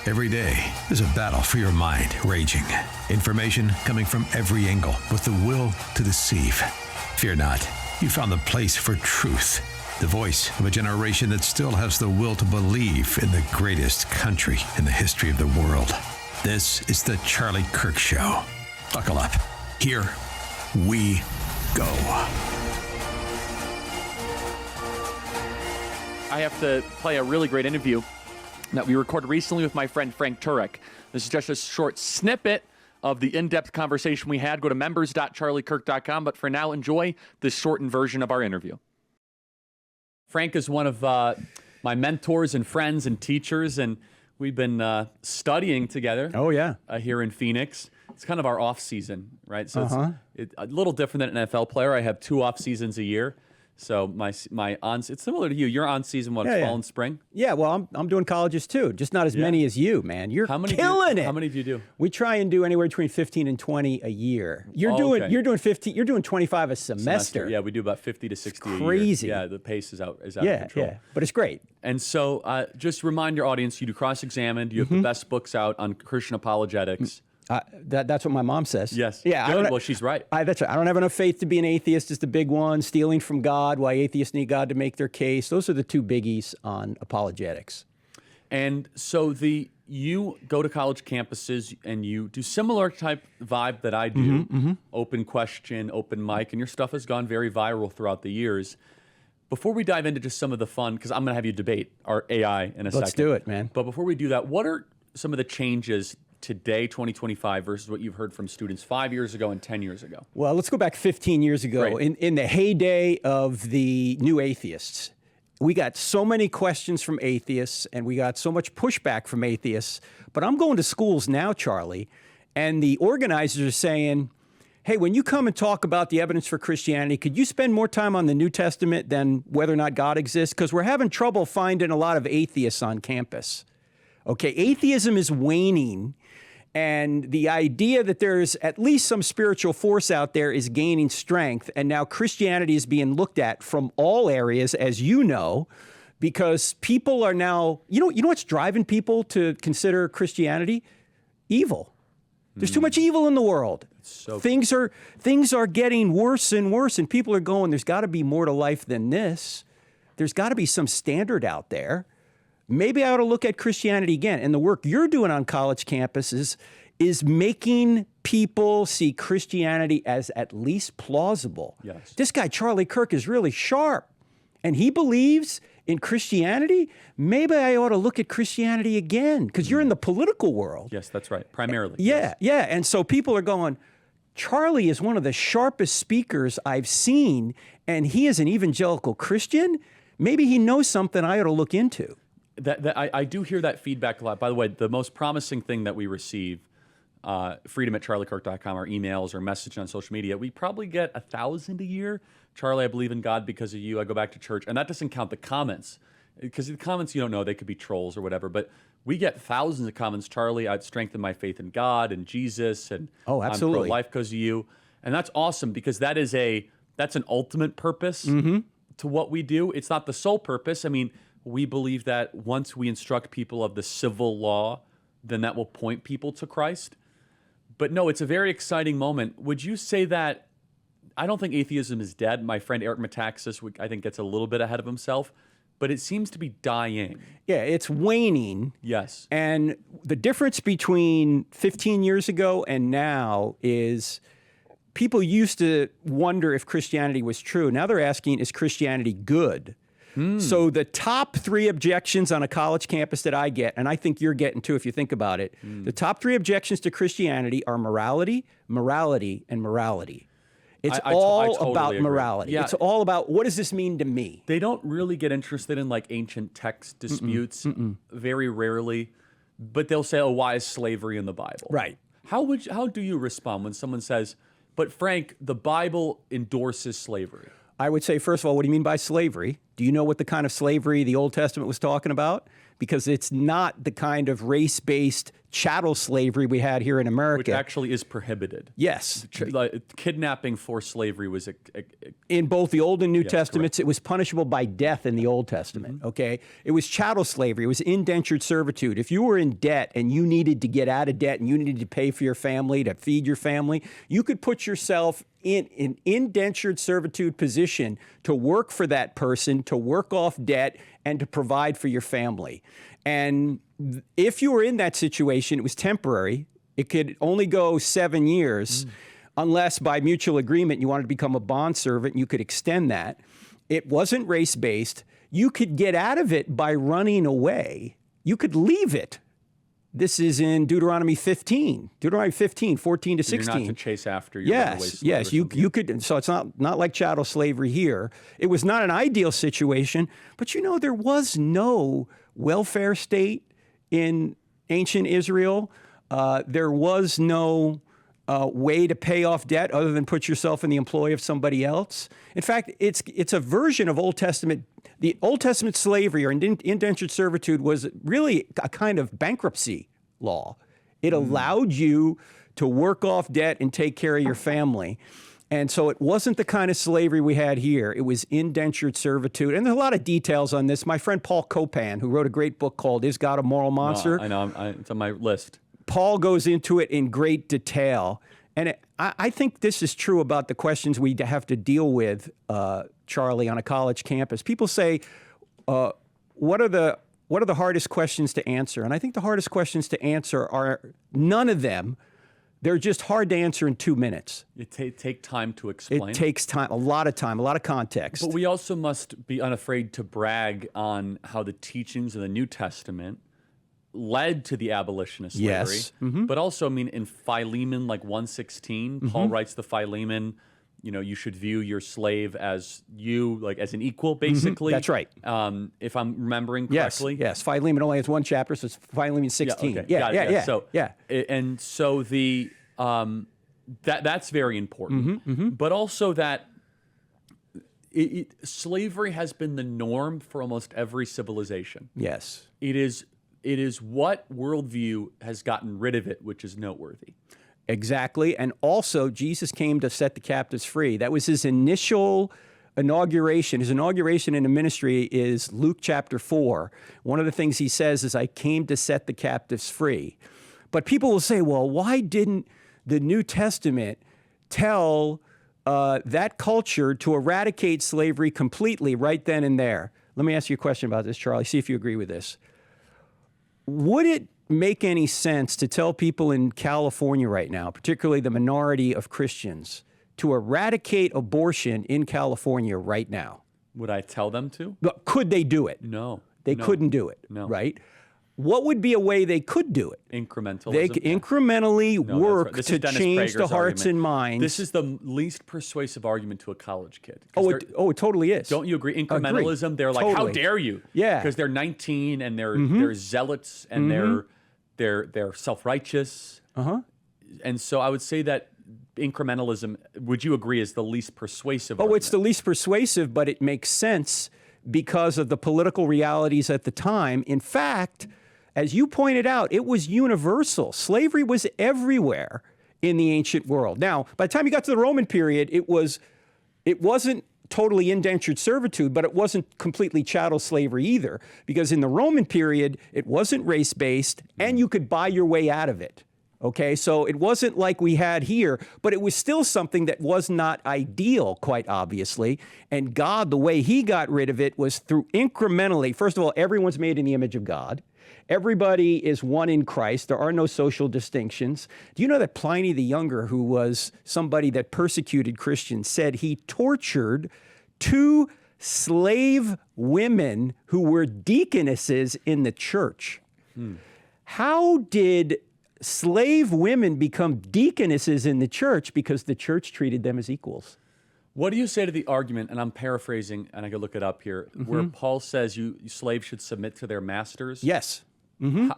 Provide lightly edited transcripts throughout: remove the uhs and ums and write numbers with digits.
Every day, there's a battle for your mind raging. Information coming from every angle with the will to deceive. Fear not. You found the place for truth. The voice of a generation that still has the will to believe in the greatest country in the history of the world. This is the Charlie Kirk Show. Buckle up. Here we go. I have to play a really great interview that we recorded recently with my friend Frank Turek. This is just a short snippet of the in-depth conversation we had. Go to members.charliekirk.com, but for now, enjoy this shortened version of our interview. Frank is one of my mentors and friends and teachers, and we've been studying together. Oh, yeah. Here in Phoenix. It's kind of our off season, right? So it's a little different than an NFL player. I have 2 off seasons a year. So my on, it's similar to you. You're on season fall and spring. Yeah, well, I'm doing colleges too, just not as many as you, man. You're killing it. How many do you do? We try and do anywhere between 15 and 20 a year. You're doing 15. You're doing 25 a semester. Yeah, we do about 50 to 60 it's a year. crazy. Yeah, the pace is out of control. Yeah, but it's great. And so, just remind your audience, you do Cross-Examined. You have the best books out on Christian apologetics. That's what my mom says. Yes. Yeah. Good. Well, she's right. That's right. I don't have enough faith to be an atheist is the big one. Stealing from God, why atheists need God to make their case. Those are the 2 biggies on apologetics. And so you go to college campuses and you do similar type vibe that I do. Open question, open mic, and your stuff has gone very viral throughout the years. Before we dive into just some of the fun, because I'm going to have you debate our AI in a second. Let's do it, man. But before we do that, what are some of the changes today, 2025, versus what you've heard from students 5 years ago and 10 years ago? Well, let's go back 15 years ago. Great. In the heyday of the new atheists, we got so many questions from atheists and we got so much pushback from atheists. But I'm going to schools now, Charlie, and the organizers are saying, hey, when you come and talk about the evidence for Christianity, could you spend more time on the New Testament than whether or not God exists? Because we're having trouble finding a lot of atheists on campus. Okay, atheism is waning. And the idea that there's at least some spiritual force out there is gaining strength. And now Christianity is being looked at from all areas, as you know, because people are now, you know what's driving people to consider Christianity? Evil. There's too much evil in the world. So things are getting worse and worse, and people are going, there's got to be more to life than this. There's got to be some standard out there. Maybe I ought to look at Christianity again. And the work you're doing on college campuses is making people see Christianity as at least plausible. Yes. This guy, Charlie Kirk, is really sharp. And he believes in Christianity. Maybe I ought to look at Christianity again, because you're in the political world. Yes, that's right. Primarily. Yeah. And so people are going, Charlie is one of the sharpest speakers I've seen, and he is an evangelical Christian. Maybe he knows something I ought to look into. I do hear that feedback a lot. By the way, the most promising thing that we receive, freedom@charliekirk.com, our emails or message on social media, we probably get 1,000 a year. Charlie, I believe in God because of you. I go back to church. And that doesn't count the comments, because the comments, you don't know, they could be trolls or whatever. But we get thousands of comments. Charlie, I'd strengthen my faith in God and Jesus, and I'm pro-life because of you. And that's awesome, because that's an ultimate purpose to what we do. It's not the sole purpose. I mean, we believe that once we instruct people of the civil law, then that will point people to Christ. But no, it's a very exciting moment. Would you say that, I don't think atheism is dead. My friend Eric Metaxas, I think, gets a little bit ahead of himself, but it seems to be dying. Yeah, it's waning. Yes. And the difference between 15 years ago and now is people used to wonder if Christianity was true. Now they're asking, is Christianity good? So the top 3 objections on a college campus that I get, and I think you're getting too if you think about it, the top 3 objections to Christianity are morality, morality, and morality. It's all about morality. Yeah. It's all about, what does this mean to me? They don't really get interested in like ancient text disputes, very rarely, but they'll say, oh, why is slavery in the Bible? Right. How do you respond when someone says, but Frank, the Bible endorses slavery? I would say, first of all, what do you mean by slavery? Do you know what the kind of slavery the Old Testament was talking about? Because it's not the kind of race-based chattel slavery we had here in America. Which actually is prohibited. Yes. Kidnapping for slavery was in both the Old and New Testaments. Correct. It was punishable by death in the Old Testament, okay? It was chattel slavery. It was indentured servitude. If you were in debt and you needed to get out of debt and you needed to pay for your family, to feed your family, you could put yourself in an indentured servitude position to work for that person, to work off debt, and to provide for your family. And if you were in that situation, it was temporary. It could only go 7 years, unless by mutual agreement you wanted to become a bondservant, and you could extend that. It wasn't race-based. You could get out of it by running away. You could leave it. This is in Deuteronomy 15, 14 to 16. You're not to chase after your runaway slave. Yes, you could. So it's not like chattel slavery here. It was not an ideal situation, but there was no welfare state in ancient Israel. There was no way to pay off debt other than put yourself in the employ of somebody else. In fact, it's a version of Old Testament. The Old Testament slavery or indentured servitude was really a kind of bankruptcy law. It allowed you to work off debt and take care of your family. And so it wasn't the kind of slavery we had here. It was indentured servitude. And there's a lot of details on this. My friend Paul Copan, who wrote a great book called Is God a Moral Monster? No, I know. It's on my list. Paul goes into it in great detail. And I think this is true about the questions we have to deal with, Charlie, on a college campus. People say, what are the hardest questions to answer? And I think the hardest questions to answer are none of them. They're just hard to answer in 2 minutes. It take time to explain. It takes time, a lot of context. But we also must be unafraid to brag on how the teachings of the New Testament led to the abolition of slavery. Yes. But also, in Philemon, 1:16, Paul writes to Philemon, you should view your slave as as an equal, basically. That's right. If I'm remembering correctly. Yes. Philemon only has one chapter, so it's Philemon 16. Yeah, okay. And so the that's very important. But also that slavery has been the norm for almost every civilization. Yes. It is what worldview has gotten rid of it, which is noteworthy. Exactly. And also, Jesus came to set the captives free. That was his initial inauguration. His inauguration in the ministry is Luke chapter 4. One of the things he says is, I came to set the captives free. But people will say, well, why didn't the New Testament tell that culture to eradicate slavery completely right then and there? Let me ask you a question about this, Charlie. See if you agree with this. Would it make any sense to tell people in California right now, particularly the minority of Christians, to eradicate abortion in California right now? Would I tell them to? Could they do it? No. They couldn't do it, No. right? What would be a way they could do it? Incrementalism. They could incrementally work right. to change the hearts and minds. This is the least persuasive argument to a college kid. It totally is. Don't you agree? Incrementalism, they're like, Totally. how dare you? Yeah. Because they're 19 and they're zealots and they're self-righteous. And so I would say that incrementalism, would you agree, is the least persuasive argument? It's the least persuasive, but it makes sense because of the political realities at the time. In fact, as you pointed out, it was universal. Slavery was everywhere in the ancient world. Now, by the time you got to the Roman period, it wasn't totally indentured servitude, but it wasn't completely chattel slavery either, because in the Roman period, it wasn't race-based, and you could buy your way out of it. Okay, so it wasn't like we had here, but it was still something that was not ideal, quite obviously. And God, the way he got rid of it was through incrementally. First of all, everyone's made in the image of God. Everybody is one in Christ. There are no social distinctions. Do you know that Pliny the Younger, who was somebody that persecuted Christians, said he tortured 2 slave women who were deaconesses in the church? How did slave women become deaconesses in the church? Because the church treated them as equals. What do you say to the argument, and I'm paraphrasing, and I could look it up here, where Paul says you slaves should submit to their masters? Yes.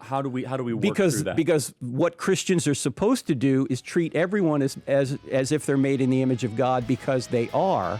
How do we work through that? Because what Christians are supposed to do is treat everyone as if they're made in the image of God, because they are.